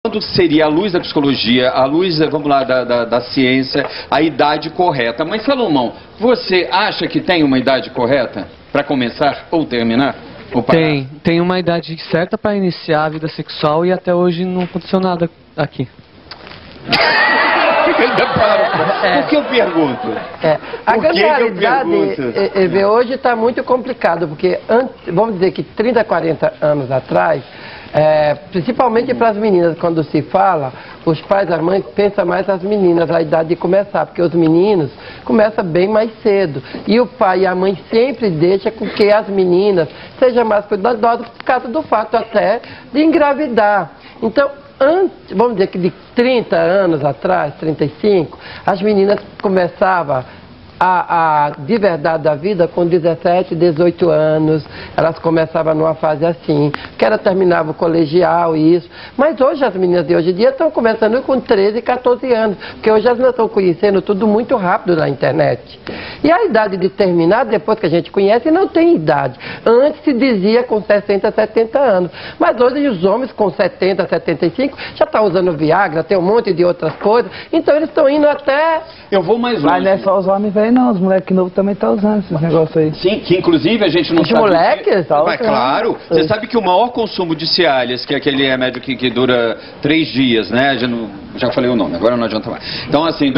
Quando seria a luz da psicologia, a luz, vamos lá, da ciência, a idade correta? Mas, Salomão, você acha que tem uma idade correta para começar ou terminar? Ou parar? Tem uma idade certa para iniciar a vida sexual e até hoje não aconteceu nada aqui. Por que eu pergunto? A grande realidade, hoje está muito complicado, porque vamos dizer que 30, 40 anos atrás, principalmente para as meninas, quando se fala, os pais, as mães pensam mais nas meninas, a idade de começar, porque os meninos começam bem mais cedo. E o pai e a mãe sempre deixam com que as meninas sejam mais cuidadosas por causa do fato até de engravidar. Então, vamos dizer que de 30 anos atrás, 35, as meninas começavam de verdade da vida com 17, 18 anos, elas começavam numa fase assim, que era terminava o colegial e isso, mas hoje as meninas de hoje em dia estão começando com 13, 14 anos, porque hoje elas estão conhecendo tudo muito rápido na internet. E a idade de terminar, depois que a gente conhece, não tem idade. Antes se dizia com 60, 70 anos, mas hoje os homens com 70, 75 já estão usando Viagra, tem um monte de outras coisas, então eles estão indo até... Eu vou mais longe. Mas não é só os homens velhos não, os moleques novos também estão usando esses negócios aí. Sim, que inclusive a gente não sabe... Os moleques? Mas claro, você sabe que o maior consumo de Cialis, que é aquele remédio que dura 3 dias, né? Já falei o nome, agora não adianta mais. Então, assim,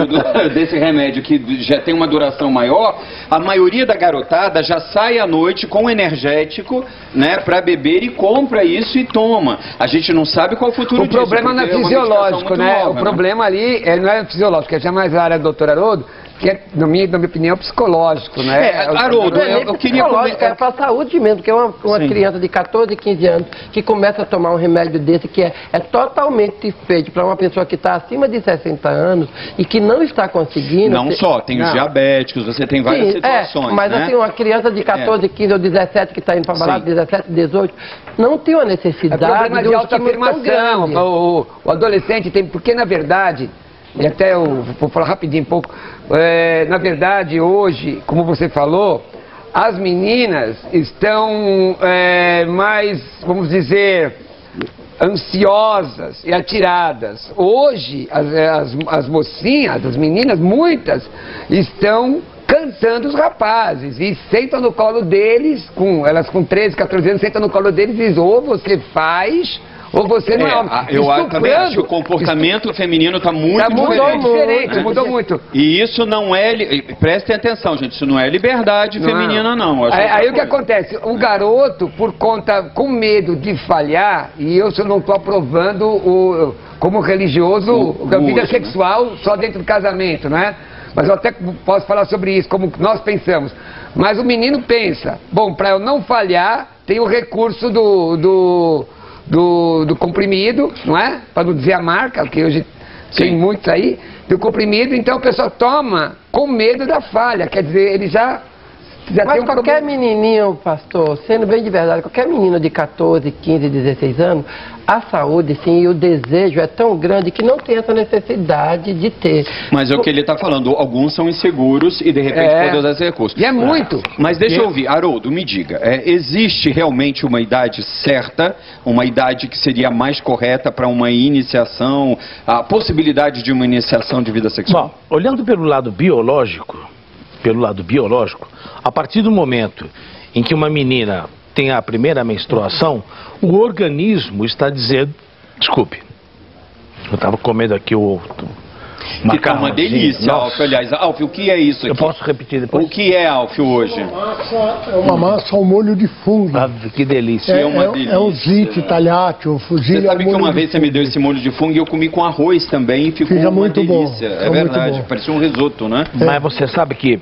desse remédio que já tem uma duração maior, a maioria da garotada já sai à noite com energético, né, para beber e compra isso e toma. A gente não sabe qual é o futuro disso. O problema não é fisiológico, né? Nova, o problema ali não é fisiológico, é já mais a área do doutor Haroldo, que é, na minha opinião, psicológico, né? Haroldo, eu queria... É para a saúde mesmo, porque uma criança de 14, 15 anos que começa a tomar um remédio desse que é totalmente feito para uma pessoa que está acima de 60 anos e que não está conseguindo... Não só, tem os diabéticos, você tem várias situações, mas né? Assim, uma criança de 14, 15 ou 17 que está indo para balada, 17, 18, não tem uma necessidade... É problema de autoafirmação, o adolescente tem... Porque, na verdade... E até eu vou falar rapidinho um pouco. Na verdade, hoje, como você falou, as meninas estão mais, vamos dizer, ansiosas e atiradas. Hoje, as mocinhas, as meninas, muitas, estão cantando os rapazes e sentam no colo deles, elas com 13, 14 anos, sentam no colo deles e dizem, ou você faz... Ou você não é homem. Eu também acho que o comportamento feminino está muito diferente, mudou muito. E isso não é... Prestem atenção, gente, isso não é liberdade feminina, não. Aí o que acontece? O garoto, por conta, com medo de falhar, e eu não estou aprovando como religioso a vida sexual só dentro do casamento, não é? Mas eu até posso falar sobre isso, como nós pensamos. Mas o menino pensa, bom, para eu não falhar, tem o recurso do comprimido, não é? Para não dizer a marca, porque hoje tem muitos aí, do comprimido, então o pessoal toma com medo da falha, quer dizer, ele já Mas tem qualquer menininho, pastor, sendo bem de verdade, qualquer menino de 14, 15, 16 anos, a saúde, sim, e o desejo é tão grande que não tem essa necessidade de ter. Mas é o que ele está falando, alguns são inseguros e de repente podem usar esse recurso. E é muito. Mas deixa eu ouvir, Haroldo, me diga, existe realmente uma idade certa, uma idade que seria mais correta para uma iniciação, a possibilidade de uma iniciação de vida sexual? Bom, olhando pelo lado biológico, a partir do momento em que uma menina tem a primeira menstruação, o organismo está dizendo... Desculpe, eu estava comendo aqui o Fica uma delícia, Alf. Aliás, Alf, o que é isso aqui? Eu posso repetir depois? O que é, Alf, hoje? É uma massa ao molho de fungo. Ah, que delícia. É um zite, tagliatelle, fusilli. Você sabe que uma vez você me deu esse molho de fungo e eu comi com arroz também e ficou uma muito delícia. Bom. É verdade, parecia um risoto, né? Mas você sabe que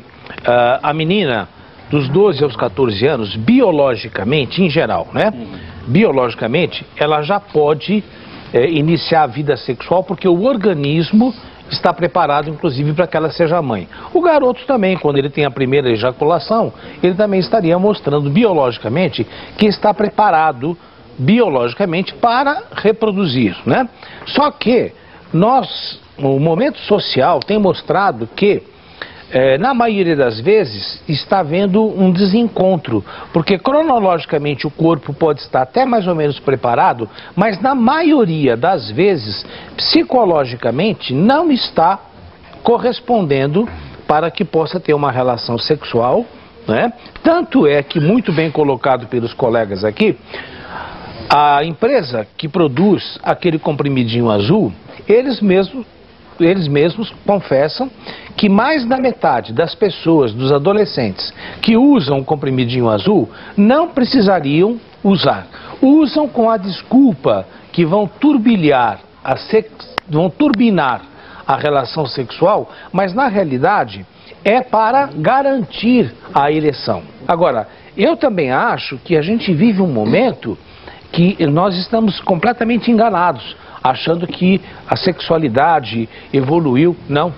a menina dos 12 aos 14 anos, biologicamente, em geral, né? Biologicamente, ela já pode iniciar a vida sexual porque o organismo está preparado, inclusive, para que ela seja mãe. O garoto também, quando ele tem a primeira ejaculação, ele também estaria mostrando biologicamente que está preparado biologicamente para reproduzir, né? Só que o momento social tem mostrado que na maioria das vezes, está havendo um desencontro, porque cronologicamente o corpo pode estar até mais ou menos preparado, mas na maioria das vezes, psicologicamente, não está correspondendo para que possa ter uma relação sexual, né? Tanto é que, muito bem colocado pelos colegas aqui, a empresa que produz aquele comprimidinho azul, eles mesmos confessam que mais da metade das pessoas, dos adolescentes, que usam o comprimidinho azul, não precisariam usar. Usam com a desculpa que vão turbinar a relação sexual, mas na realidade é para garantir a ereção. Agora, eu também acho que a gente vive um momento que nós estamos completamente enganados, achando que a sexualidade evoluiu. Não.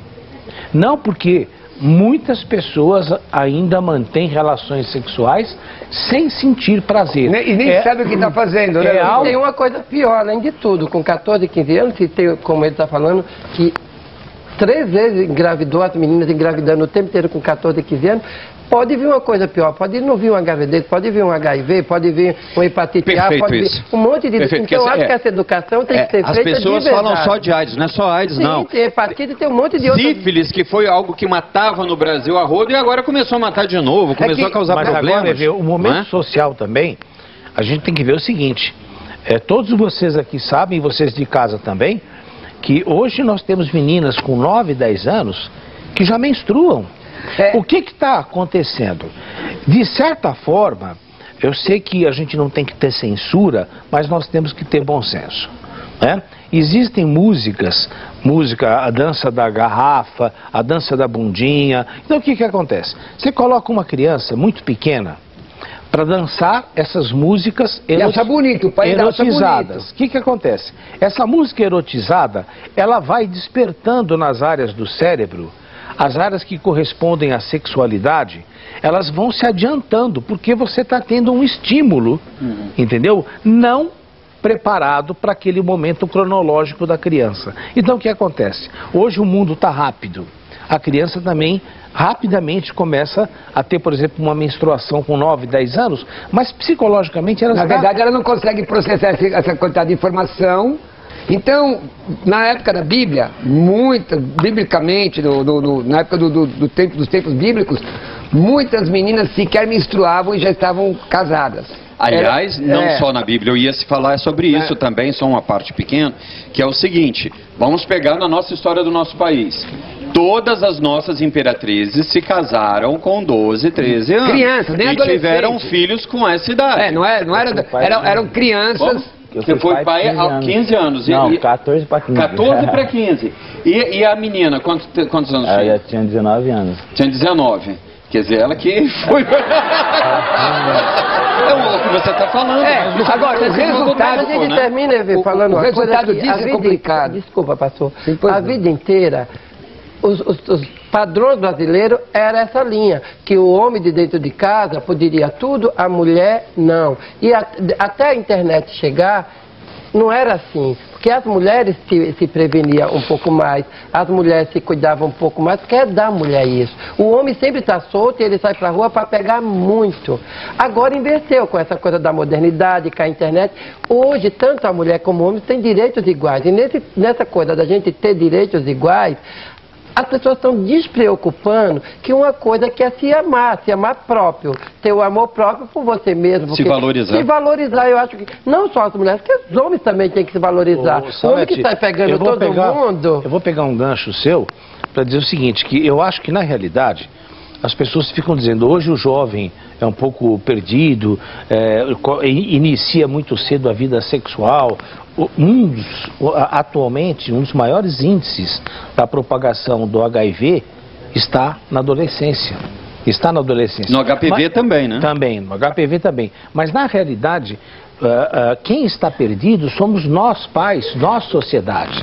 Não, porque muitas pessoas ainda mantêm relações sexuais sem sentir prazer. E nem sabe o que está fazendo, né? Tem uma coisa pior, além de tudo, com 14, 15 anos, que tem, como ele está falando, que 3 vezes engravidou, as meninas engravidando o tempo inteiro com 14, 15 anos, pode vir uma coisa pior, pode não vir um HVD, pode vir um HIV, pode vir uma hepatite A, pode vir um monte de... Perfeito. Então, eu acho que essa educação tem que ser feita de verdade. As pessoas falam só de AIDS, não é só AIDS, Sim, não. Tem hepatite, tem um monte de outras... Sífilis, que foi algo que matava no Brasil a rodo e agora começou a matar de novo, começou a causar problemas. Mas agora, o momento social também, a gente tem que ver o seguinte, todos vocês aqui sabem, e vocês de casa também, que hoje nós temos meninas com 9, 10 anos que já menstruam. O que está acontecendo? De certa forma, eu sei que a gente não tem que ter censura, mas nós temos que ter bom senso, né? Existem a dança da garrafa, a dança da bundinha. Então o que acontece? Você coloca uma criança muito pequena para dançar essas músicas erotizadas. O que acontece? Essa música erotizada, ela vai despertando nas áreas do cérebro, as áreas que correspondem à sexualidade, elas vão se adiantando, porque você está tendo um estímulo, entendeu? Não preparado para aquele momento cronológico da criança. Então o que acontece? Hoje o mundo está rápido. A criança também rapidamente começa a ter, por exemplo, uma menstruação com 9, 10 anos, mas psicologicamente ela... Na verdade, ela não consegue processar essa quantidade de informação. Então, na época da Bíblia, biblicamente, na época dos tempos bíblicos, muitas meninas sequer menstruavam e já estavam casadas. Aliás, não só na Bíblia, eu ia se falar sobre isso também, só uma parte pequena, que é o seguinte, vamos pegar na nossa história do nosso país. Todas as nossas imperatrizes se casaram com 12, 13 anos. Crianças, nem adolescentes. E tiveram filhos com essa idade. Eram crianças... Você foi pai há 15 anos. Não, 14 para 15. 14 para 15. E a menina, quantos anos tinha? Ela tinha 19 anos. Tinha 19. Quer dizer, ela que foi... É o que você está falando. Agora, o resultado... A gente termina falando uma coisa que disso é complicado. Desculpa, pastor. A vida inteira, os padrões brasileiros era essa linha, que o homem de dentro de casa poderia tudo, a mulher não. E até a internet chegar, não era assim, porque as mulheres se preveniam um pouco mais, as mulheres se cuidavam um pouco mais, porque é da mulher isso. O homem sempre está solto e ele sai para a rua para pegar muito. Agora inverteu com essa coisa da modernidade, com a internet. Hoje, tanto a mulher como o homem têm direitos iguais. E nessa coisa da gente ter direitos iguais, as pessoas estão despreocupando que uma coisa que é se amar próprio, ter o amor próprio por você mesmo. Se valorizar. Se valorizar, eu acho que não só as mulheres, que os homens também têm que se valorizar. O homem que está pegando todo mundo... Eu vou pegar um gancho seu para dizer o seguinte, que eu acho que na realidade as pessoas ficam dizendo, hoje o jovem é um pouco perdido, inicia muito cedo a vida sexual. Atualmente, um dos maiores índices da propagação do HIV está na adolescência. Está na adolescência. No HPV também, né? Também, no HPV também. Mas na realidade, quem está perdido somos nós pais, nós sociedade.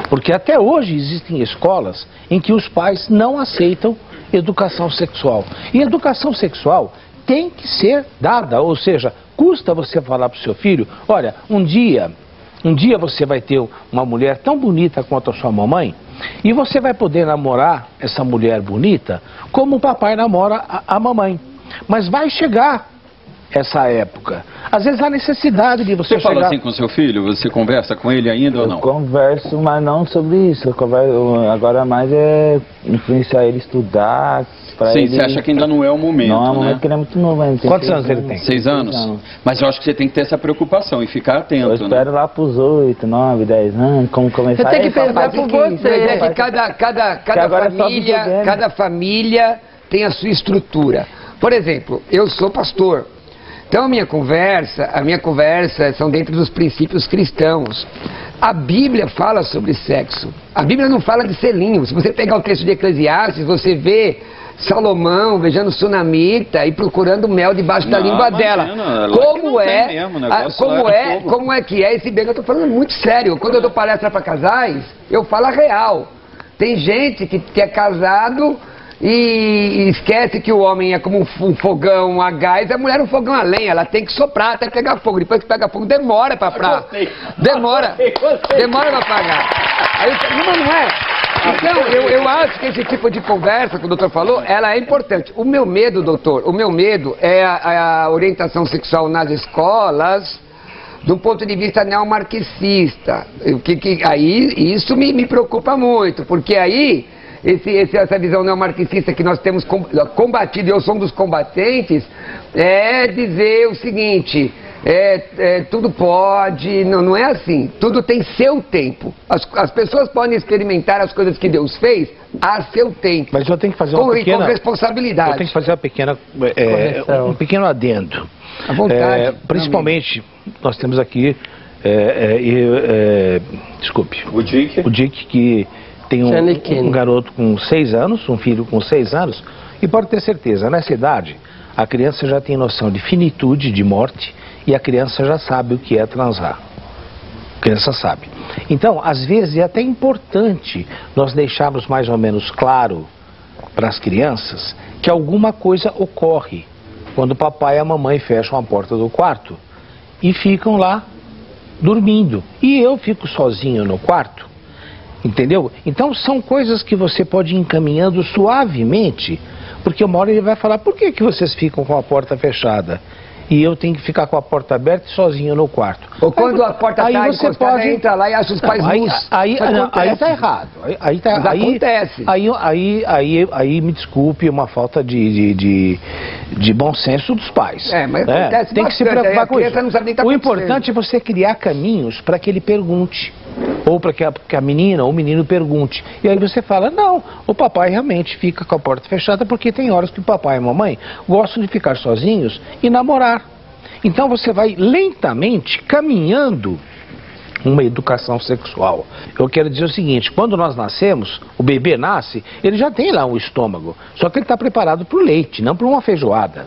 Porque até hoje existem escolas em que os pais não aceitam educação sexual. E educação sexual tem que ser dada, ou seja, custa você falar para o seu filho, olha, um dia você vai ter uma mulher tão bonita quanto a sua mamãe, E você vai poder namorar essa mulher bonita como o papai namora a mamãe. Mas vai chegar essa época. Às vezes há necessidade de você chegar... Você fala assim com seu filho? Você conversa com ele ainda ou não? Eu converso, mas não sobre isso. Agora mais é influenciar ele a estudar. Sim, ele... você acha que ainda não é o momento, não é o momento, né? porque ele é muito novo ainda. Quantos anos ele tem? 6 anos? Mas eu acho que você tem que ter essa preocupação e ficar atento, Eu espero lá pros 8, 9, 10 anos, como começar... Você tem que pensar por você. É que cada família tem a sua estrutura. Por exemplo, eu sou pastor. Então a minha conversa são dentro dos princípios cristãos. A Bíblia fala sobre sexo. A Bíblia não fala de selinho. Se você pegar o texto de Eclesiastes, você vê Salomão beijando Sunamita e procurando mel debaixo da língua dela. Como é que é esse beijo? Eu estou falando muito sério. Quando eu dou palestra para casais, eu falo a real. Tem gente que é casado e esquece que o homem é como um fogão a gás, a mulher é um fogão a lenha, ela tem que soprar até pegar fogo. Depois que pega fogo, demora para demora para apagar. Aí, não é? Então, eu acho que esse tipo de conversa que o doutor falou, ela é importante. O meu medo, doutor, é a orientação sexual nas escolas, do ponto de vista neomarxista. Aí isso me preocupa muito, porque aí essa visão neomarxista que nós temos combatido, eu sou um dos combatentes, é dizer o seguinte, tudo pode, não é assim, tudo tem seu tempo. As pessoas podem experimentar as coisas que Deus fez a seu tempo. Mas eu tenho que fazer uma pequena... Com responsabilidade. Eu tenho que fazer uma pequena, um pequeno adendo. À vontade. Principalmente, nós temos aqui, desculpe, o Dick que tem um garoto com 6 anos, um filho com 6 anos, e pode ter certeza, nessa idade, a criança já tem noção de finitude, de morte, e a criança já sabe o que é transar. A criança sabe. Então, às vezes, é até importante nós deixarmos mais ou menos claro para as crianças que alguma coisa ocorre quando o papai e a mamãe fecham a porta do quarto e ficam lá dormindo. E eu fico sozinho no quarto. Entendeu? Então são coisas que você pode ir encaminhando suavemente, porque uma hora ele vai falar, por que vocês ficam com a porta fechada? E eu tenho que ficar com a porta aberta e sozinho no quarto. Ou quando a porta está encostada, entra lá e acha os pais nus. Aí está errado. Acontece. Aí me desculpe, uma falta de bom senso dos pais. Mas acontece. Tem que se preocupar com isso. Não sabe nem tá o importante é você criar caminhos para que ele pergunte. Ou para que a menina ou o menino pergunte. E aí você fala, não, o papai realmente fica com a porta fechada porque tem horas que o papai e a mamãe gostam de ficar sozinhos e namorar. Então você vai lentamente caminhando uma educação sexual. Eu quero dizer o seguinte, quando nós nascemos, o bebê nasce, ele já tem lá um estômago, só que ele está preparado para o leite, não para uma feijoada.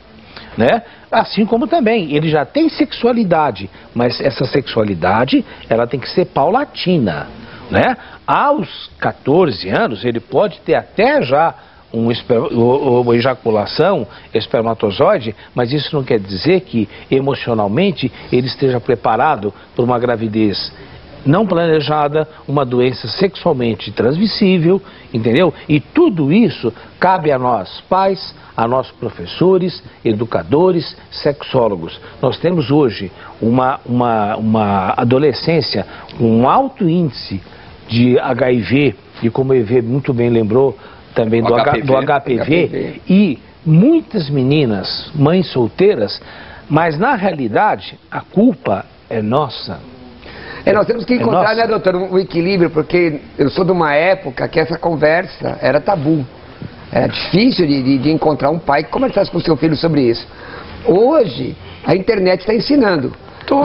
Né? Assim como também, ele já tem sexualidade, mas essa sexualidade, ela tem que ser paulatina, né? Aos 14 anos, ele pode ter até já uma ejaculação, espermatozoide, mas isso não quer dizer que emocionalmente ele esteja preparado para uma gravidez não planejada, uma doença sexualmente transmissível, entendeu? E tudo isso cabe a nós, pais, a nós professores, educadores, sexólogos. Nós temos hoje uma adolescência com um alto índice de HIV, e como o EV muito bem lembrou, também do HPV, e muitas meninas, mães solteiras, mas na realidade a culpa é nossa. Nós temos que encontrar, né, doutor, um equilíbrio, porque eu sou de uma época que essa conversa era tabu. Era difícil de encontrar um pai que conversasse com seu filho sobre isso. Hoje, a internet está ensinando.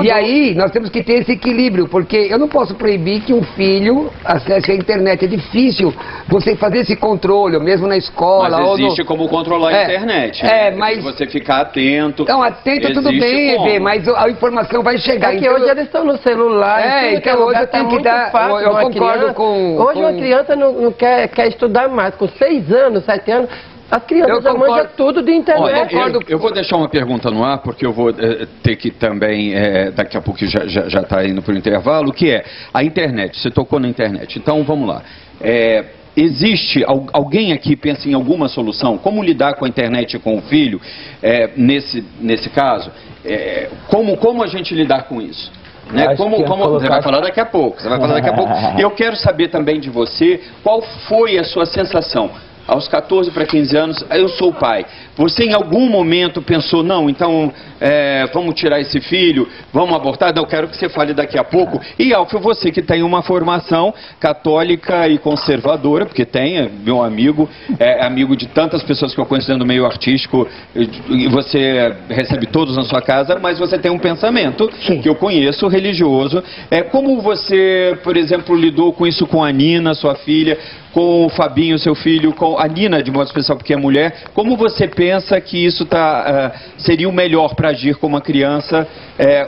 E aí, nós temos que ter esse equilíbrio, porque eu não posso proibir que um filho acesse a internet. É difícil você fazer esse controle, mesmo na escola. Mas existe como controlar a internet. Mas... Se você ficar atento. Então, atento tudo bem, EV, mas a informação vai chegar. É que hoje eles estão no celular. Então hoje eu tenho que dar... Eu concordo com... Hoje uma criança não quer estudar mais. Com 6 anos, 7 anos... As crianças já manjam tudo de internet. Olha, eu vou deixar uma pergunta no ar, porque eu vou ter que também, daqui a pouco já está indo para o intervalo, que é a internet. Você tocou na internet. Então, vamos lá. Existe, alguém aqui pensa em alguma solução? Como lidar com a internet e com o filho, nesse caso? Como a gente lidar com isso? Né? Você vai falar daqui a pouco. E eu quero saber também de você, qual foi a sua sensação? Aos 14 para 15 anos, eu sou o pai. Você em algum momento pensou, não, então vamos tirar esse filho, vamos abortar? Não, eu quero que você fale daqui a pouco. E Alfio, você que tem uma formação católica e conservadora, porque tem, meu amigo, amigo de tantas pessoas que eu conheço dentro do meio artístico, e você recebe todos na sua casa, mas você tem um pensamento que eu conheço, religioso. Como você, por exemplo, lidou com isso com a Nina, sua filha, com o Fabinho, seu filho, com a Nina, de modo especial, porque é mulher? Como você pensa que isso seria o melhor para agir com uma criança?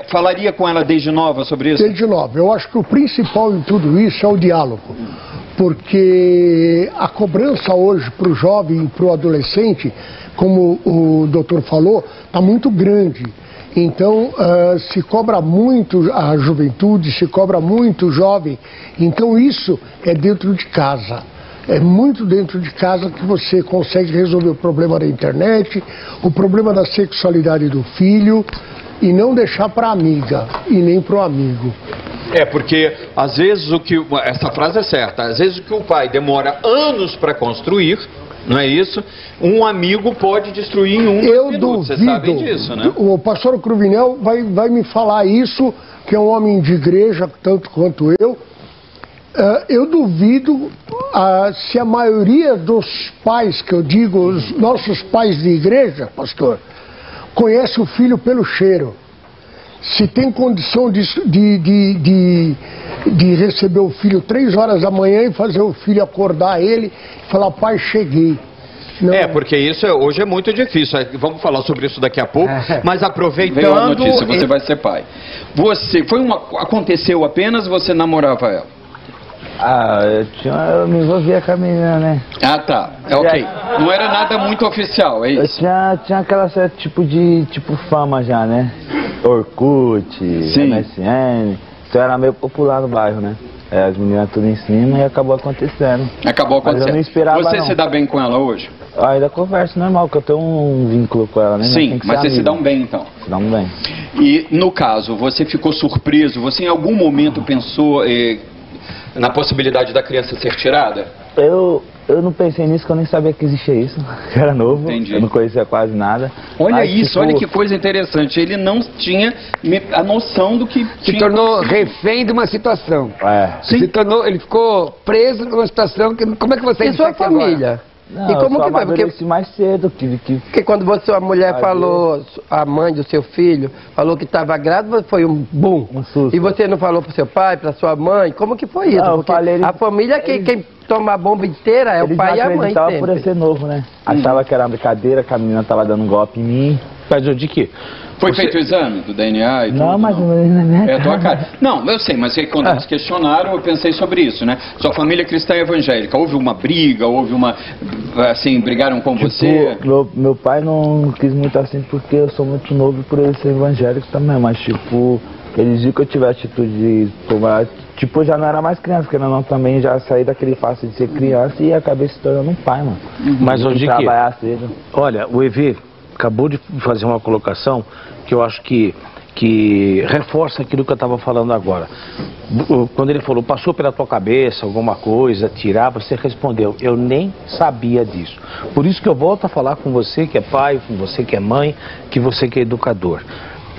Falaria com ela desde nova sobre isso? Desde nova. Eu acho que o principal em tudo isso é o diálogo. Porque a cobrança hoje para o jovem e para o adolescente, como o doutor falou, está muito grande. Então, se cobra muito a juventude, se cobra muito o jovem. Então, isso é dentro de casa. É muito dentro de casa que você consegue resolver o problema da internet, o problema da sexualidade do filho, e não deixar para a amiga e nem para o amigo. Porque às vezes essa frase é certa, às vezes o que o pai demora anos para construir, não é isso? Um amigo pode destruir em um minuto, vocês sabem disso, né? O pastor Cruvinel vai me falar isso, que é um homem de igreja, tanto quanto eu. Eu duvido se a maioria dos pais, que eu digo, os nossos pais de igreja, pastor, conhece o filho pelo cheiro. Se tem condição de receber o filho 3 horas da manhã e fazer o filho acordar ele e falar, pai, cheguei. Não. Porque isso hoje é muito difícil. Vamos falar sobre isso daqui a pouco. Mas aproveitando... Veio a notícia, você vai ser pai. Aconteceu apenas, você namorava ela? Eu me envolvia com a menina, né? Tá. Ok. Não era nada muito oficial, é isso? Eu tinha aquela certa tipo fama já, né? Orkut, MSN. Então era meio popular no bairro, né? As meninas tudo em cima e acabou acontecendo. Mas eu não esperava, Você não. se dá bem com ela hoje? Ainda converso normal, porque eu tenho um vínculo com ela, né? Sim, mas vocês se dão bem então? Se dão bem. E no caso, você ficou surpreso? Você em algum momento pensou na possibilidade da criança ser tirada? Eu não pensei nisso, que eu nem sabia que existia isso. Eu era novo, eu não conhecia quase nada. Olha isso, olha que coisa interessante. Ele não tinha a noção do que se tornou refém de uma situação. Ele ficou preso numa situação que... Como é que você... E sua família? Não, e como que vai? Porque mais cedo porque quando a mulher falou, a mãe do seu filho falou que estava grávida, foi um boom. Um susto. E você não falou pro seu pai, pra sua mãe? Como que foi isso? Não, porque a família, quem toma a bomba inteira é o pai e a mãe sempre. Por eu ser novo, né? Achava que era brincadeira, que a menina tava dando um golpe em mim. Mas de que? Foi feito o exame do DNA e tudo? Não, mas não é minha a tua cara. Não, eu sei, mas quando eles questionaram, eu pensei sobre isso, né? Sua família cristã evangélica, houve uma briga, brigaram com você? Meu pai não quis muito assim, porque eu sou muito novo por ele ser evangélico também, mas eles viram que eu tive a atitude de tomar, eu já não era mais criança, porque não também já saí daquele fácil de ser criança e acabei se tornando um pai, mano. Mas onde que? Trabalhar cedo. Olha, o EV acabou de fazer uma colocação que eu acho que reforça aquilo que eu estava falando agora. Quando ele falou, passou pela tua cabeça alguma coisa, tirar, você respondeu, eu nem sabia disso. Por isso que eu volto a falar com você que é pai, com você que é mãe, que você que é educador.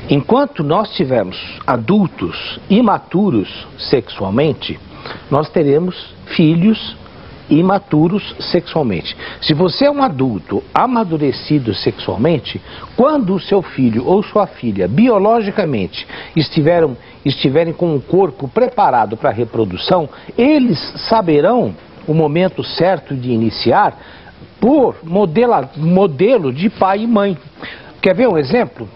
Enquanto nós tivermos adultos imaturos sexualmente, nós teremos filhos imaturos sexualmente. Se você é um adulto amadurecido sexualmente, quando o seu filho ou sua filha biologicamente estiverem com o corpo preparado para a reprodução, eles saberão o momento certo de iniciar por modelo de pai e mãe. Quer ver um exemplo?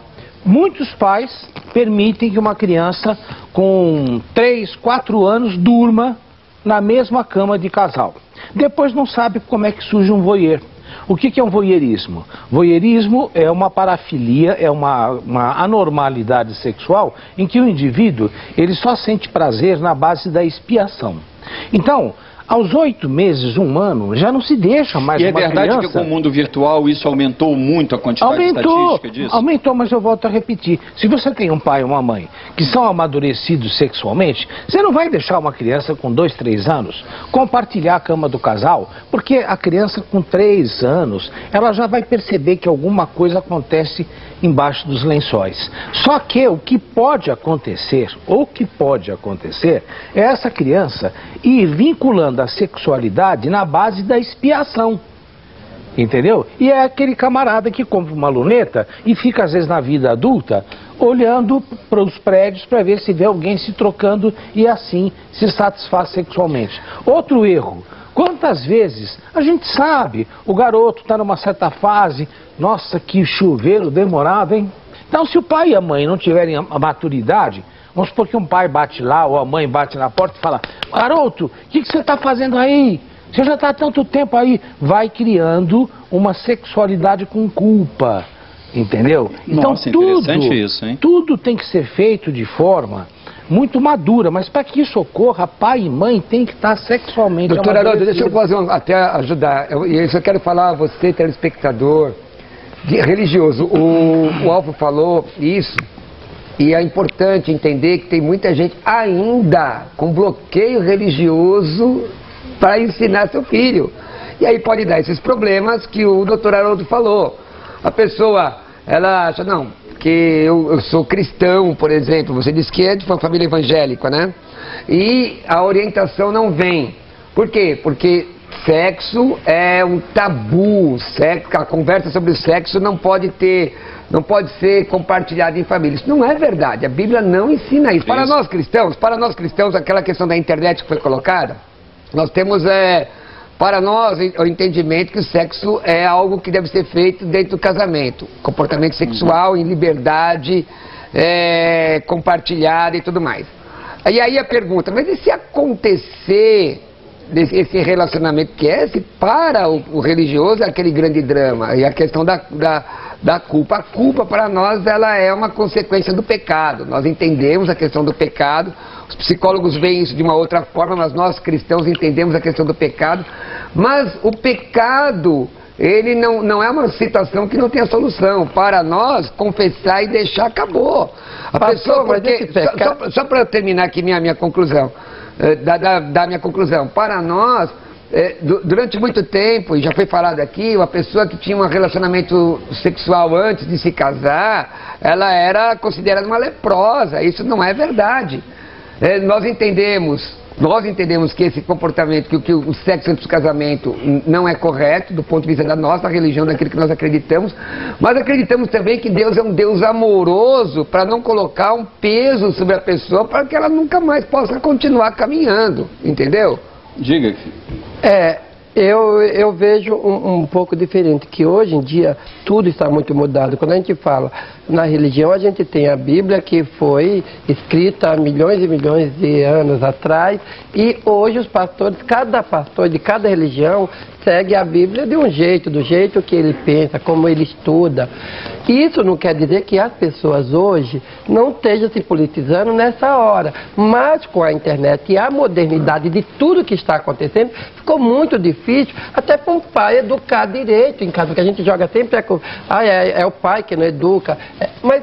Muitos pais permitem que uma criança com 3, 4 anos durma na mesma cama de casal. Depois não sabe como é que surge um voyeur. O que é um voyeurismo? Voyeurismo é uma parafilia, é uma anormalidade sexual em que o indivíduo ele só sente prazer na base da expiação. Então, aos 8 meses, 1 ano, já não se deixa mais uma criança... E é verdade que com o mundo virtual isso aumentou muito a quantidade estatística disso? Aumentou, mas eu volto a repetir. Se você tem um pai e uma mãe que são amadurecidos sexualmente, você não vai deixar uma criança com 2, 3 anos compartilhar a cama do casal, porque a criança com 3 anos, ela já vai perceber que alguma coisa acontece embaixo dos lençóis. Só que o que pode acontecer, é essa criança ir vinculando a sexualidade na base da expiação. Entendeu? E é aquele camarada que compra uma luneta e fica às vezes na vida adulta olhando para os prédios para ver se vê alguém se trocando e assim se satisfaz sexualmente. Outro erro. Quantas vezes a gente sabe, o garoto está numa certa fase, nossa, que chuveiro demorado, hein? Então, se o pai e a mãe não tiverem a maturidade, vamos supor que um pai bate lá ou a mãe bate na porta e fala: garoto, o que você está fazendo aí? Você já está há tanto tempo aí. Vai criando uma sexualidade com culpa, entendeu? Então, nossa, interessante isso, hein? Tudo tem que ser feito de forma muito madura, mas para que isso ocorra, pai e mãe tem que estar sexualmente Doutor Haroldo, deixa eu fazer até ajudar. Eu quero falar a você, telespectador, religioso. O Alvo falou isso, e é importante entender que tem muita gente ainda com bloqueio religioso para ensinar seu filho. E aí pode dar esses problemas que o doutor Haroldo falou. A pessoa, ela acha, não, que eu sou cristão, por exemplo, você disse que é de uma família evangélica, né? E a orientação não vem. Por quê? Porque sexo é um tabu, a conversa sobre o sexo não pode ser compartilhada em família. Isso não é verdade, a Bíblia não ensina isso. Para nós cristãos, aquela questão da internet que foi colocada, nós temos... Para nós, o entendimento que o sexo é algo que deve ser feito dentro do casamento. Comportamento sexual em liberdade, compartilhada e tudo mais. E aí a pergunta, mas e se acontecer esse relacionamento que para o religioso é aquele grande drama, e a questão da culpa. A culpa para nós ela é uma consequência do pecado. Nós entendemos a questão do pecado. Os psicólogos veem isso de uma outra forma, mas nós cristãos entendemos a questão do pecado. Mas o pecado, ele não é uma situação que não tem a solução. Para nós, confessar e deixar, acabou. A pessoa, porque, só para terminar aqui minha conclusão, da minha conclusão, para nós, durante muito tempo, e já foi falado aqui, uma pessoa que tinha um relacionamento sexual antes de se casar, ela era considerada uma leprosa. Isso não é verdade. Nós entendemos que esse comportamento, que o sexo antes do casamento não é correto do ponto de vista da nossa religião, daquilo que nós acreditamos, mas acreditamos também que Deus é um Deus amoroso para não colocar um peso sobre a pessoa para que ela nunca mais possa continuar caminhando, entendeu? Diga. Eu vejo um pouco diferente, que hoje em dia tudo está muito mudado. Quando a gente fala na religião, a gente tem a Bíblia, que foi escrita há milhões e milhões de anos atrás, e hoje os pastores, cada pastor de cada religião segue a Bíblia de um jeito, do jeito que ele pensa, como ele estuda. Isso não quer dizer que as pessoas hoje não estejam se politizando nessa hora, mas com a internet e a modernidade de tudo que está acontecendo, ficou muito difícil até para um pai educar direito em casa, porque a gente joga sempre é o pai que não educa, mas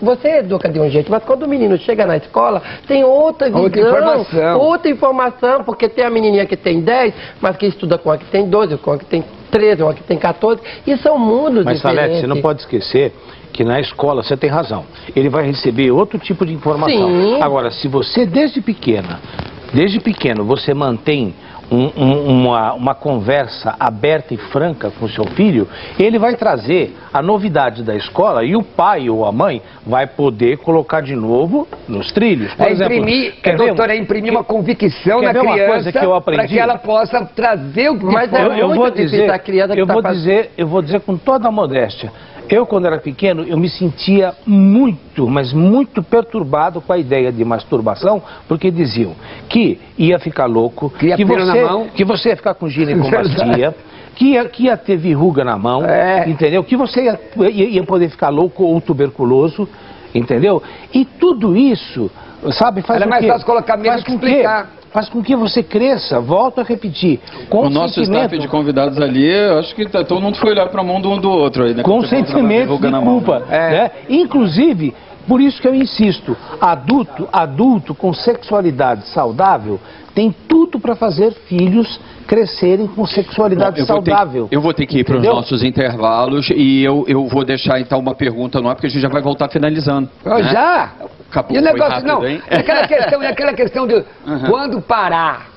você educa de um jeito, mas quando o menino chega na escola, tem outra visão, outra informação, porque tem a menininha que tem 10, mas que estuda com a que tem 12, com a que tem 13, com a que tem 14, e são mundos diferentes. Mas, Salete, você não pode esquecer que na escola, você tem razão, ele vai receber outro tipo de informação. Sim. Agora, se você desde pequeno, você mantém uma conversa aberta e franca com o seu filho, ele vai trazer a novidade da escola e o pai ou a mãe vai poder colocar de novo nos trilhos. Por exemplo, imprimir uma convicção na criança para que ela possa trazer o que eu vou dizer com toda a modéstia. Eu, quando era pequeno, eu me sentia muito, mas muito perturbado com a ideia de masturbação, porque diziam que ia ficar louco, que você ia ficar com ginecomastia, que ia ter verruga na mão, entendeu? Que você ia poder ficar louco ou tuberculoso, entendeu? E tudo isso, sabe, faz Era mais fácil colocar medo que explicar. Faz com que você cresça, volto a repetir. O nosso staff de convidados ali, eu acho que todo mundo foi olhar para a mão um do outro aí, né? Com sentimento de culpa. Né? Inclusive, por isso que eu insisto, adulto com sexualidade saudável tem tudo para fazer filhos crescerem com sexualidade saudável. Eu vou ter que ir para os nossos intervalos e eu vou deixar então uma pergunta no ar, porque a gente já vai voltar finalizando. Né? Já? Acabou, e o negócio, rápido, não, hein? aquela questão de quando parar.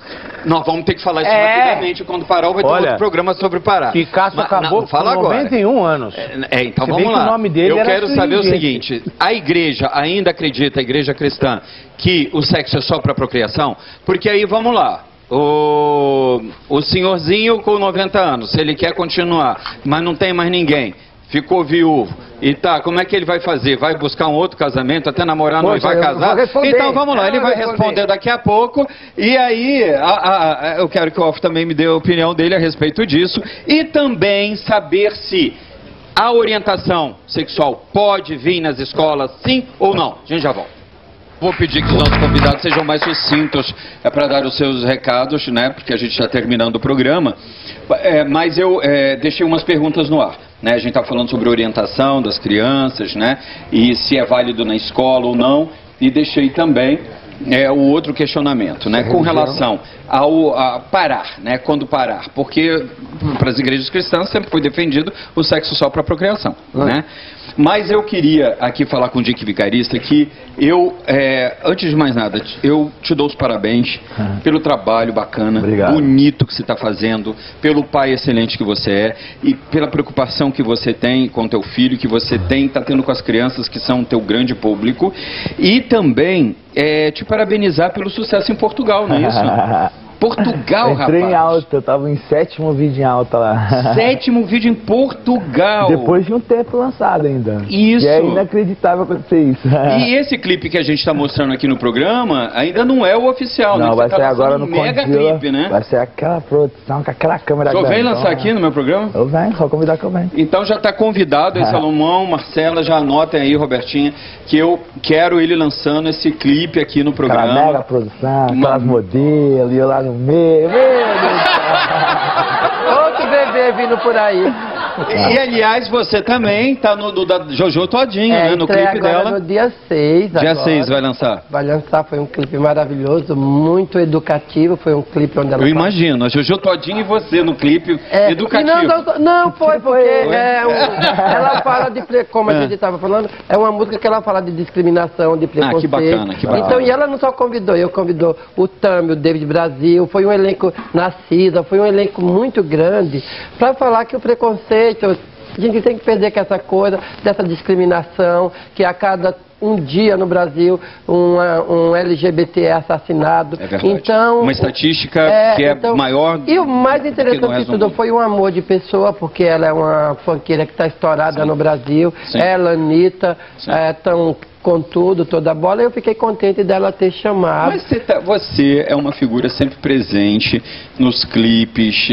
Nós vamos ter que falar isso rapidamente. Quando parar, vai ter outro programa sobre parar. Picasso acabou com 91 anos. Então vamos lá. O nome dele eu quero saber o seguinte, a igreja ainda acredita, a igreja cristã, que o sexo é só para procriação? Porque aí, vamos lá. O senhorzinho com 90 anos, se ele quer continuar, mas não tem mais ninguém, ficou viúvo, e tá, como é que ele vai fazer? Vai buscar um outro casamento, até namorar, não vai casar? Então vamos lá, ele vai responder daqui a pouco, e aí eu quero que o Alf também me dê a opinião dele a respeito disso, e também saber se a orientação sexual pode vir nas escolas, sim ou não. A gente já volta. Vou pedir que os nossos convidados sejam mais sucintos para dar os seus recados, né? Porque a gente está terminando o programa. Mas eu deixei umas perguntas no ar. Né? A gente está falando sobre orientação das crianças, né? E se é válido na escola ou não. E deixei também o outro questionamento, né? Com relação a parar, né? Quando parar. Porque para as igrejas cristãs sempre foi defendido o sexo só para procriação, né? Mas eu queria aqui falar com o Dick Vicarista que antes de mais nada, eu te dou os parabéns pelo trabalho bacana, bonito que você está fazendo, pelo pai excelente que você é e pela preocupação que você tem com teu filho, que você está tendo com as crianças que são teu grande público, e também te parabenizar pelo sucesso em Portugal, não é isso? Portugal, rapaz. Entrei em alta, eu tava em 7º vídeo em alta lá. 7º vídeo em Portugal. Depois de um tempo lançado ainda. Isso. E é inacreditável acontecer isso. E esse clipe que a gente tá mostrando aqui no programa ainda não é o oficial, não, né? Vai ser agora no mega Condzilla, clipe, né? Vai ser aquela produção com aquela câmera grande. Só vem lançar aqui no meu programa? Eu venho, só convidar que eu venho. Então já tá convidado aí, Salomão, Marcela, já anotem aí, Robertinha, que eu quero ele lançando esse clipe aqui no programa. Aquela mega produção, aquelas modelos, e eu lá no meio, outro bebê vindo por aí. E aliás, você também tá no da Jojo Todinho, né? No clipe dela. No dia 6 Dia 6 vai lançar? Vai lançar, foi um clipe maravilhoso, muito educativo, foi um clipe onde ela... Eu imagino, a Jojo Todinho e você no clipe educativo. Não, foi porque ela fala de, como a gente estava falando, é uma música que ela fala de discriminação, de preconceito. Que bacana, que bacana. Então, e ela não só convidou, convidou o Tami, o David Brasil, foi um elenco Narcisa, foi um elenco muito grande, para falar que o preconceito, a gente tem que perder com essa coisa dessa discriminação, que a cada um dia no Brasil um LGBT é assassinado. É verdade. Então, uma estatística que é maior. E o mais interessante de tudo foi um amor de pessoa, porque ela é uma funkeira que está estourada no Brasil. Sim. Ela, Anitta, estão com tudo, toda a bola. Eu fiquei contente dela ter chamado. Mas você é uma figura sempre presente nos clipes,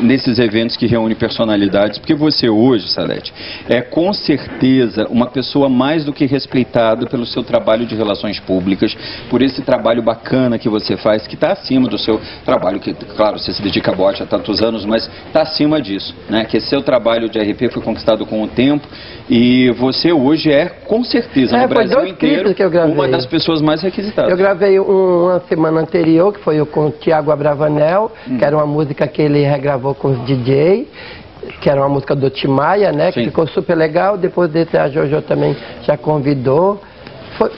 nesses eventos que reúnem personalidades, porque você hoje, Salete, é com certeza uma pessoa mais do que respeitada pelo seu trabalho de relações públicas, por esse trabalho bacana que você faz, que está acima do seu trabalho, que, claro, você se dedica a bote há tantos anos, mas está acima disso, né? Que seu trabalho de RP foi conquistado com o tempo, e você hoje é, com certeza, no Brasil inteiro, uma das pessoas mais requisitadas. Eu gravei uma semana anterior, que foi com o Thiago Abravanel, que era uma música que ele regravou com os DJ, que era uma música do Timaya, né? Sim. Que ficou super legal. Depois desse, a Jojo também já convidou.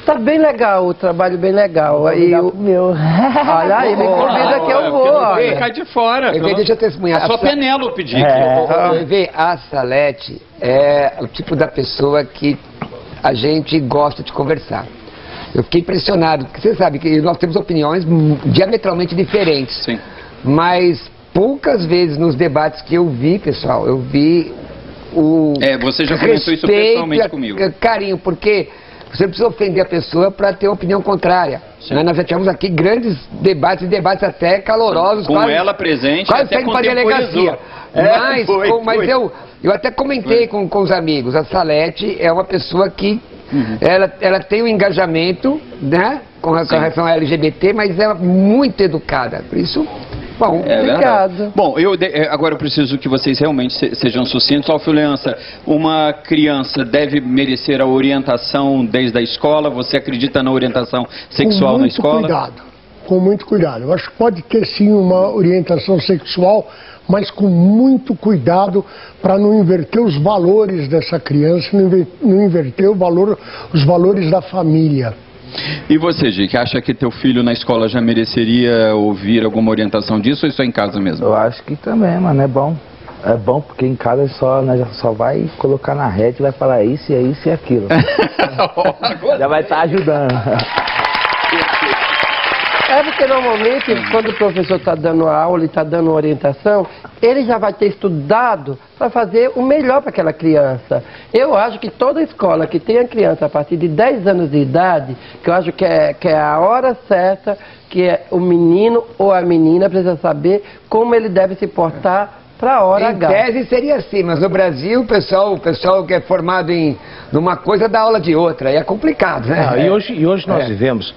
Tá bem legal, o trabalho bem legal. Aí olha aí, me convida que eu vou. Fica de fora. Deixa eu testemunhar. A sua Penélope diz. A Salete é o tipo da pessoa que a gente gosta de conversar. Eu fiquei impressionado, porque você sabe que nós temos opiniões diametralmente diferentes. Sim. Mas poucas vezes nos debates que eu vi, pessoal, eu vi o você já comentou isso pessoalmente comigo. Carinho, porque você não precisa ofender a pessoa para ter uma opinião contrária. Nós já tivemos aqui grandes debates até calorosos. Com ela presente, quase até para a delegacia. Mas eu até comentei com os amigos, a Salete é uma pessoa que ela tem um engajamento, né, com relação à LGBT, mas ela é muito educada, por isso... Bom, obrigado. Bom, agora eu preciso que vocês realmente sejam sucintos. Alfio, uma criança deve merecer a orientação desde a escola? Você acredita na orientação sexual na escola? Com muito cuidado. Eu acho que pode ter sim uma orientação sexual, mas com muito cuidado para não inverter os valores dessa criança, não inverter os valores da família. E você, Gi, acha que teu filho na escola já mereceria ouvir alguma orientação disso ou isso é em casa mesmo? Eu acho que também, mano, é bom. É bom porque em casa só vai colocar na rede e vai falar isso e aquilo. Já vai estar ajudando. É porque normalmente, quando o professor está dando aula e está dando orientação, ele já vai ter estudado para fazer o melhor para aquela criança. Eu acho que toda escola que tenha criança a partir de 10 anos de idade, que eu acho que é a hora certa, que o menino ou a menina precisa saber como ele deve se portar para a hora H. Em tese seria assim, mas no Brasil o pessoal que é formado numa coisa dá aula de outra, e é complicado, né? E hoje nós vivemos,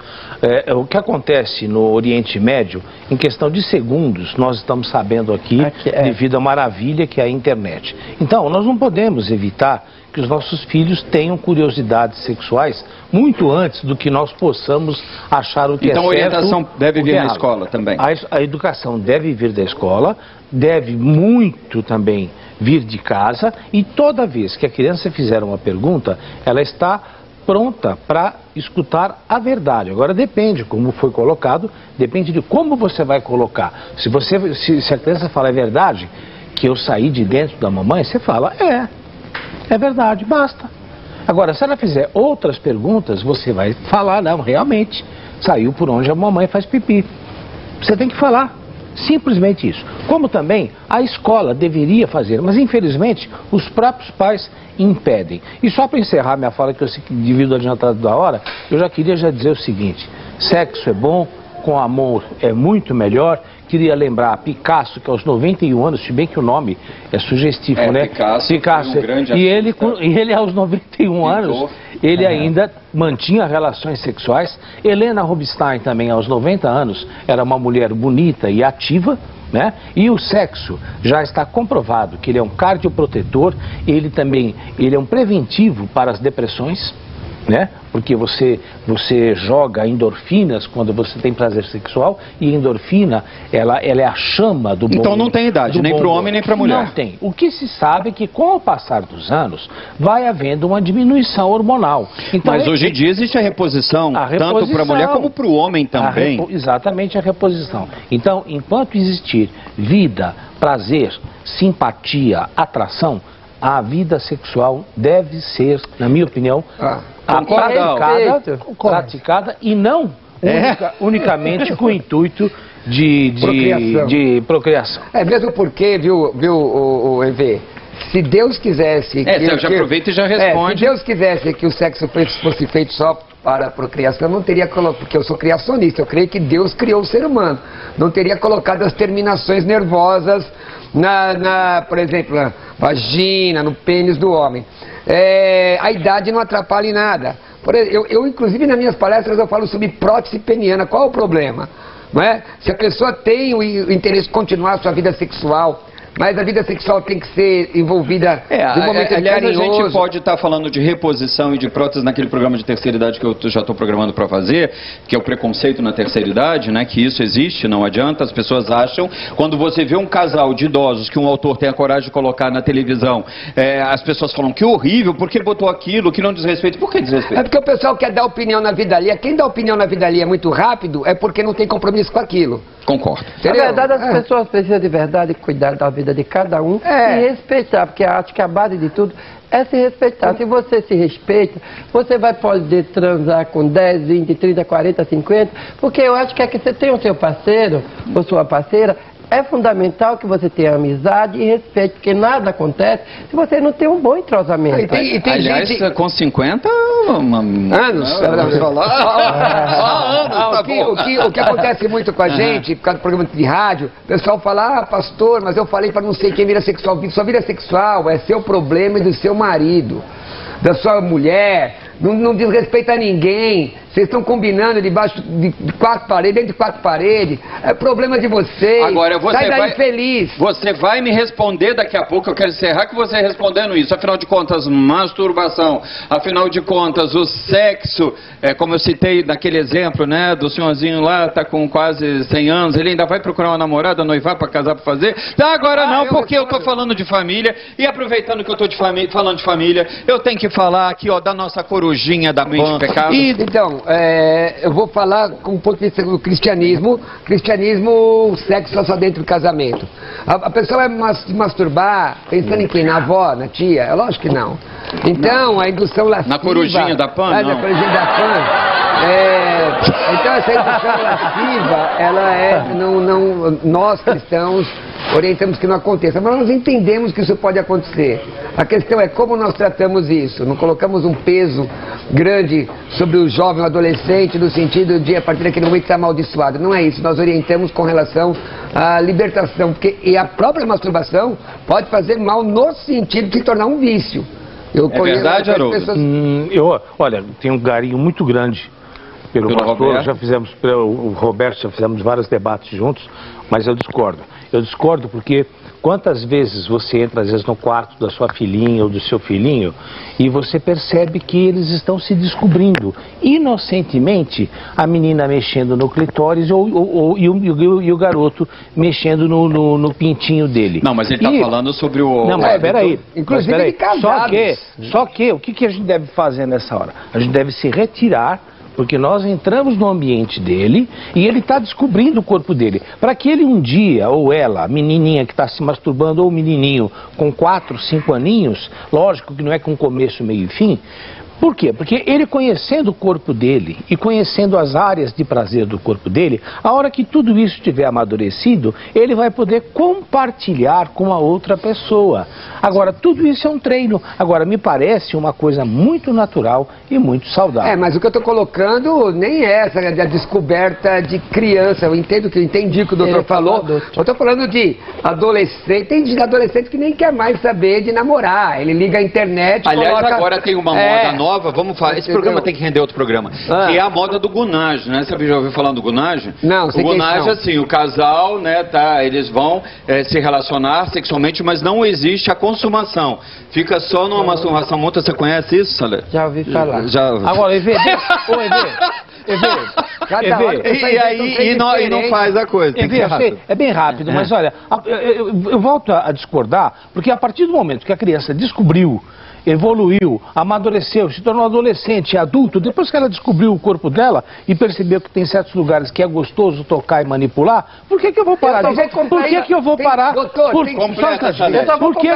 o que acontece no Oriente Médio, em questão de segundos, nós estamos sabendo aqui devido à maravilha que é a internet. Então, nós não podemos evitar que os nossos filhos tenham curiosidades sexuais muito antes do que nós possamos achar o que é certo. Então a orientação deve vir da escola também? A educação deve vir da escola, deve muito também vir de casa, e toda vez que a criança fizer uma pergunta, ela está pronta para escutar a verdade. Agora depende, como foi colocado, depende de como você vai colocar. Se a criança fala é verdade, que eu saí de dentro da mamãe, você fala é verdade, basta. Agora, se ela fizer outras perguntas, você vai falar, não, realmente, saiu por onde a mamãe faz pipi. Você tem que falar, simplesmente isso. Como também a escola deveria fazer, mas infelizmente os próprios pais impedem. E só para encerrar minha fala, que eu sei que devido ao adiantado da hora, eu já queria dizer o seguinte: sexo é bom, com amor é muito melhor. Queria lembrar Picasso, que aos 91 anos, se bem que o nome é sugestivo, né? Picasso um grande e ele aos 91 anos, ele ainda mantinha relações sexuais. Helena Rubinstein também aos 90 anos era uma mulher bonita e ativa, né? E o sexo já está comprovado que ele é um cardioprotetor, ele é um preventivo para as depressões, né? Porque você joga endorfinas quando você tem prazer sexual, e endorfina, ela é a chama do bom. Então não tem idade, nem para o homem nem para a mulher. Não tem. O que se sabe é que com o passar dos anos vai havendo uma diminuição hormonal. Então, mas hoje em dia existe a reposição, tanto para a mulher como para o homem também. Exatamente, a reposição. Então, enquanto existir vida, prazer, simpatia, atração, a vida sexual deve ser, na minha opinião, praticada e não unicamente com o intuito de procriação. É mesmo porque, viu, EV? Se Deus quisesse... já aproveita e já responde. Se Deus quisesse que o sexo fosse feito só para a procriação, não teria colocado, porque eu sou criacionista, eu creio que Deus criou o ser humano, não teria colocado as terminações nervosas por exemplo, na vagina, no pênis do homem. A idade não atrapalha em nada. Eu, inclusive, nas minhas palestras eu falo sobre prótese peniana. Qual é o problema? Não é? Se a pessoa tem o interesse de continuar a sua vida sexual, mas a vida sexual tem que ser envolvida de um momento aliás, carinhoso. A gente pode estar falando de reposição e de prótese naquele programa de terceira idade que eu já estou programando para fazer, que é o preconceito na terceira idade, né? Que isso existe, não adianta, as pessoas acham. Quando você vê um casal de idosos que um autor tem a coragem de colocar na televisão, as pessoas falam que horrível, por que botou aquilo, que não diz respeito. Por que diz respeito? É porque o pessoal quer dar opinião na vida alheia. Quem dá opinião na vida alheia muito rápido é porque não tem compromisso com aquilo. Concordo. Na verdade, as pessoas precisam de verdade cuidar da vida de cada um e respeitar, porque acho que a base de tudo é se respeitar. Se você se respeita, você vai poder transar com 10, 20, 30, 40, 50, porque eu acho que é que você tem o seu parceiro ou sua parceira, é fundamental que você tenha amizade e respeito, porque nada acontece se você não tem um bom entrosamento. E tem aliás, gente... com 50 anos. O que acontece muito com a gente, por causa do programa de rádio, o pessoal fala, pastor, mas eu falei para não sei quem vira sexual. Sua vida sexual é seu problema e do seu marido, da sua mulher. Não diz respeito a ninguém. Vocês estão combinando debaixo de 4 paredes, dentro de 4 paredes. É problema de vocês. Agora, você sai daí vai, feliz. Você vai me responder daqui a pouco. Eu quero encerrar com você respondendo isso. Afinal de contas, masturbação. Afinal de contas, o sexo, como eu citei naquele exemplo, né, do senhorzinho lá, tá com quase 100 anos. Ele ainda vai procurar uma namorada, noivar para casar, para fazer? Tá, agora não, porque eu tô falando de família. E aproveitando que eu tô falando de família, eu tenho que falar aqui, ó, da nossa corujinha da mente pecado. Então, eu vou falar com o ponto de vista do cristianismo. Cristianismo, o sexo só dentro do casamento. A pessoa vai se masturbar pensando em quem? Na avó, na tia? É lógico que não. Então, não. A indução lasciva... Na corujinha da Pan, não? Na corujinha da Pan. Então, essa indução lasciva, ela é... nós, cristãos, orientamos que não aconteça, mas nós entendemos que isso pode acontecer. A questão é como nós tratamos isso. Não colocamos um peso grande sobre o jovem, o adolescente, no sentido de, a partir daquele momento, estar amaldiçoado. Não é isso. Nós orientamos com relação à libertação, porque a própria masturbação pode fazer mal no sentido de se tornar um vício. É verdade, Haroldo? Pessoas... Olha, tem um carinho muito grande pelo pastor. Já fizemos, o Roberto, já fizemos vários debates juntos, mas eu discordo. Eu discordo porque quantas vezes você entra, às vezes, no quarto da sua filhinha ou do seu filhinho e você percebe que eles estão se descobrindo. Inocentemente, a menina mexendo no clitóris e o garoto mexendo no pintinho dele. Não, mas ele está falando sobre o... Não, mas peraí. Inclusive, Só que, o que a gente deve fazer nessa hora? A gente deve se retirar, porque nós entramos no ambiente dele e ele está descobrindo o corpo dele. Para que ele um dia, ou ela, a menininha que está se masturbando, ou o menininho com 4, 5 aninhos, lógico que não é com começo, meio e fim. Por quê? Porque ele conhecendo o corpo dele e conhecendo as áreas de prazer do corpo dele, a hora que tudo isso estiver amadurecido, ele vai poder compartilhar com a outra pessoa. Agora, tudo isso é um treino. Agora, me parece uma coisa muito natural e muito saudável. Mas o que eu estou colocando nem é essa, a descoberta de criança. Eu entendi o que o doutor falou. Eu estou falando de adolescente. Tem adolescente que nem quer mais saber de namorar. Ele liga a internet, aliás, coloca... agora tem uma moda nova. Vamos falar. Esse programa tem que render outro programa. Que é a moda do gunage, né? Você já ouviu falar do gunage? Não, sei. O gunage, assim, o casal, né, eles vão se relacionar sexualmente, mas não existe a consumação. Fica só numa masturbação mútua. Você conhece isso, Salé? Já ouvi falar. Agora, EV, e não faz a coisa. É bem rápido, mas olha, eu volto a discordar, porque a partir do momento que a criança descobriu, evoluiu, amadureceu, se tornou adolescente, adulto, depois que ela descobriu o corpo dela e percebeu que tem certos lugares que é gostoso tocar e manipular, por que eu vou parar de fazer? Por que eu vou parar? Por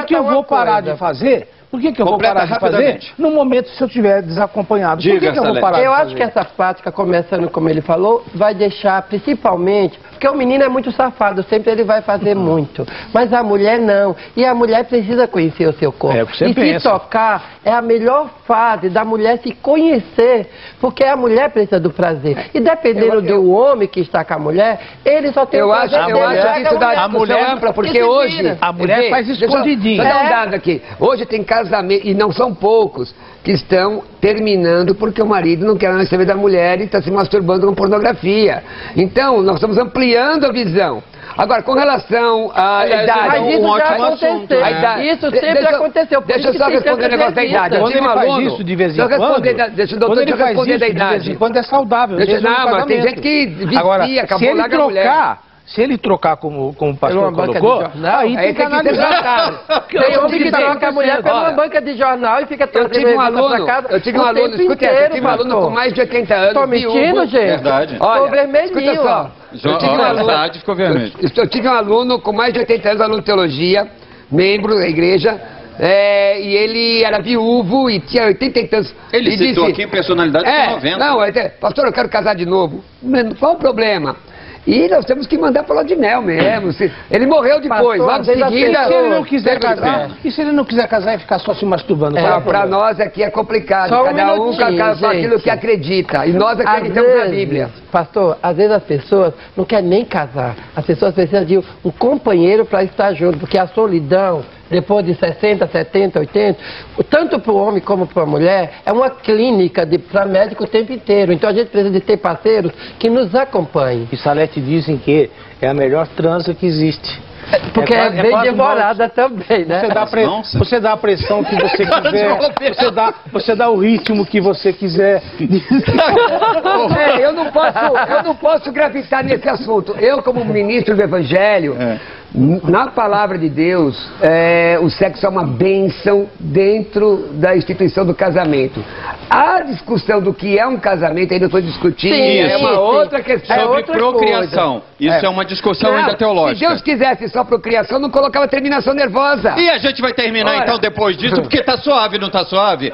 que eu vou parar de fazer? Por que eu vou parar de fazer no momento se eu estiver desacompanhado? Por que eu vou parar de fazer? Eu acho que essa prática, começando como ele falou, vai deixar principalmente... Porque o menino é muito safado, sempre ele vai fazer muito. Mas a mulher não. E a mulher precisa conhecer o seu corpo. E se tocar é a melhor fase da mulher se conhecer. Porque a mulher precisa do prazer. E dependendo do homem que está com a mulher, ele só tem o prazer. Eu acho que isso dá discussão ampla, porque hoje... A mulher faz escondidinho. Deixa eu dar um dado aqui. Hoje tem casamento, e não são poucos, que estão terminando porque o marido não quer mais saber da mulher e está se masturbando com pornografia. Então, nós estamos ampliando a visão. Agora, com relação à idade... Mas isso já aconteceu. Isso sempre aconteceu. Deixa eu só responder o negócio da idade. Quando ele faz isso de vez em quando... Deixa o doutor responder da idade. De vez em quando é saudável. Não, mas tem gente que vicia, acabou lá com a mulher. Se ele trocar como o pastor colocou, aí tem que analisar. Tem homem que troca a mulher pela banca de jornal e fica trazendo pra casa. Eu tive um aluno, escuta, eu tive um aluno com mais de 80 anos. Tô mentindo, gente? Verdade. Tô vermelhinho, ó. Eu tive um aluno com mais de 80 anos, aluno de teologia, membro da igreja. E ele era viúvo e tinha 80 e tantos. Ele citou aqui personalidade de 90. Não, pastor, eu quero casar de novo. Qual o problema? E nós temos que mandar para o de mel mesmo. Ele morreu depois, Pastor, logo em seguida... Se ele não quiser casar, e se ele não quiser casar e ficar só se masturbando? Para nós aqui é complicado, Só cada um com aquilo que acredita. E nós acreditamos na Bíblia. Pastor, às vezes as pessoas não querem nem casar. As pessoas precisam de um companheiro para estar junto, porque a solidão, depois de 60, 70, 80, tanto para o homem como para a mulher, é uma clínica para médico o tempo inteiro. Então a gente precisa de ter parceiros que nos acompanhem. E Salete dizem que é a melhor transa que existe. Porque é bem demorada também, né? Você dá a pressão que você quiser, você dá o ritmo que você quiser. Eu não posso gravitar nesse assunto. Eu, como ministro do Evangelho, na palavra de Deus, o sexo é uma bênção dentro da instituição do casamento. A discussão do que é um casamento, ainda estou discutindo, é uma outra questão. Sobre procriação. Isso é uma discussão ainda teológica. Se Deus quisesse só procriação, não colocava terminação nervosa. E a gente vai terminar então depois disso, porque tá suave, não tá suave?